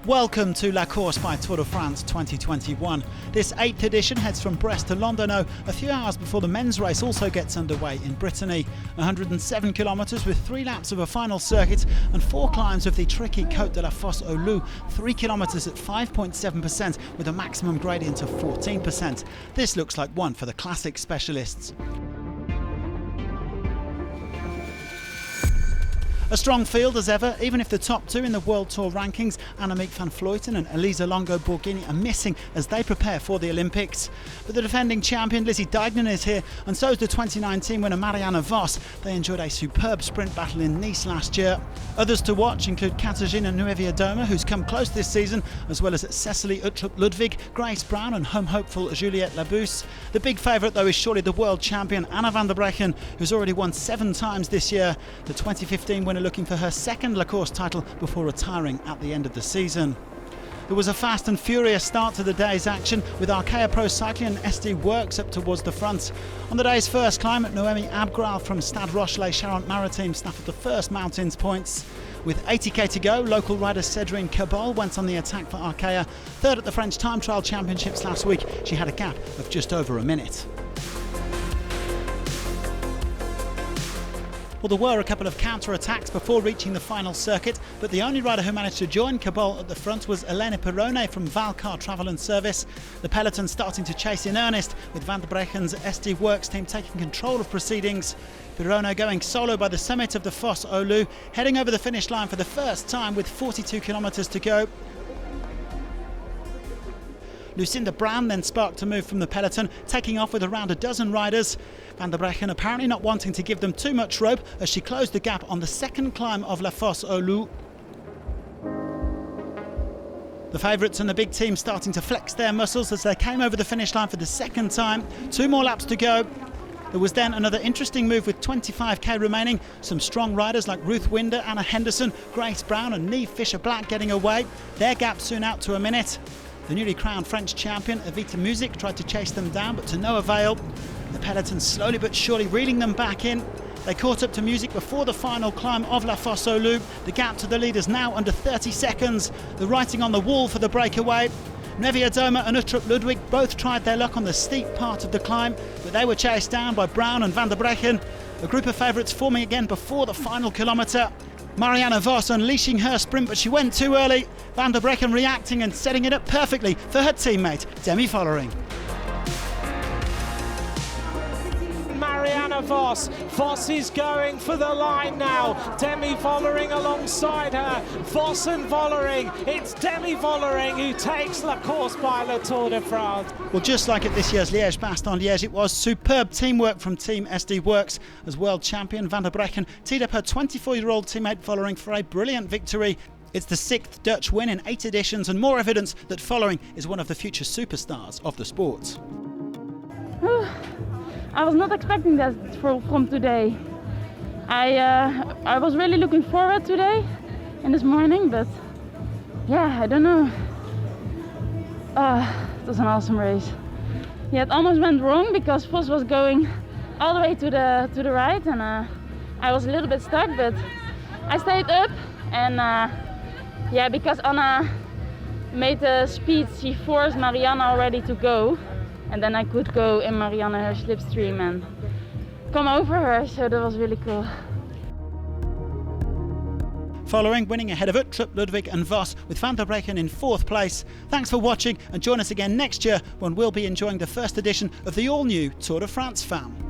Welcome to La Course by Tour de France 2021. This 8th edition heads from Brest to Londonau a few hours before the men's race also gets underway in Brittany. 107 kilometres with 3 laps of a final circuit and 4 climbs of the tricky Côte de la Fosse au Loup, 3 kilometres at 5.7% with a maximum gradient of 14%. This looks like one for the classic specialists. A strong field as ever, even if the top 2 in the World Tour rankings, Annemiek van Vleuten and Elisa Longo Borghini, are missing as they prepare for the Olympics. But the defending champion Lizzie Deignan is here, and so is the 2019 winner Marianne Vos. They enjoyed a superb sprint battle in Nice last year. Others to watch include Katarzyna Niewiadoma, who's come close this season, as well as Cecilie Uttrup-Ludwig, Grace Brown and home hopeful Juliette Labousse. The big favourite though is surely the world champion Anna van der Breggen, who's already won 7 times this year. The 2015 winner looking for her second La Course title before retiring at the end of the season. There was a fast and furious start to the day's action, with Arkea Pro Cycling and SD Works up towards the front. On the day's first climb, Noemi Abgral from Stade Rochelet-Charente-Maritime snaffled the first mountains points. With 80k to go, local rider Cédrine Cabol went on the attack for Arkea. Third at the French Time Trial Championships last week, she had a gap of just over a minute. Well, there were a couple of counter-attacks before reaching the final circuit, but the only rider who managed to join Cabol at the front was Elena Pirone from Valcar Travel and Service. The peloton starting to chase in earnest, with Van der Breggen's SD Works team taking control of proceedings. Pirone going solo by the summit of the Fosse au Loup, heading over the finish line for the first time with 42 kilometres to go. Lucinda Brand then sparked a move from the peloton, taking off with around a dozen riders. Van der Breggen apparently not wanting to give them too much rope as she closed the gap on the second climb of La Fosse au Loup. The favourites and the big team starting to flex their muscles as they came over the finish line for the second time. 2 more laps to go. There was then another interesting move with 25k remaining. Some strong riders like Ruth Winder, Anna Henderson, Grace Brown and Niamh Fisher-Black getting away. Their gap soon out to a minute. The newly crowned French champion Evita Music tried to chase them down, but to no avail. The peloton slowly but surely reeling them back in. They caught up to Music before the final climb of La Fosse au Loup. The gap to the leaders now under 30 seconds. The writing on the wall for the breakaway. Niewiadoma and Uttrup-Ludwig both tried their luck on the steep part of the climb, but they were chased down by Brown and Van der Breggen. A group of favourites forming again before the final kilometre. Marianne Vos unleashing her sprint, but she went too early. Van der Breggen reacting and setting it up perfectly for her teammate Demi Vollering. Marianne Vos. Vos is going for the line now. Demi Vollering alongside her. Vos and Vollering. It's Demi Vollering who takes La Course by Le Tour de France. Well, just like at this year's Liège-Bastogne-Liège, it was superb teamwork from Team SD Works as world champion Van der Breggen teed up her 24-year-old teammate Vollering for a brilliant victory. It's the 6th Dutch win in 8 editions and more evidence that Vollering is one of the future superstars of the sport. I was not expecting that from today. I was really looking forward today and this morning, but yeah, I don't know. It was an awesome race. Yeah, it almost went wrong because Vos was going all the way to the right, and I was a little bit stuck, but I stayed up, and yeah, because Anna made the speed, she forced Marianne already to go. And then I could go in Marianne her slipstream and come over her, so that was really cool. Vollering winning ahead of Uttrup-Ludwig and Vos, with Van der Breggen in 4th place. Thanks for watching and join us again next year when we'll be enjoying the first edition of the all-new Tour de France fam.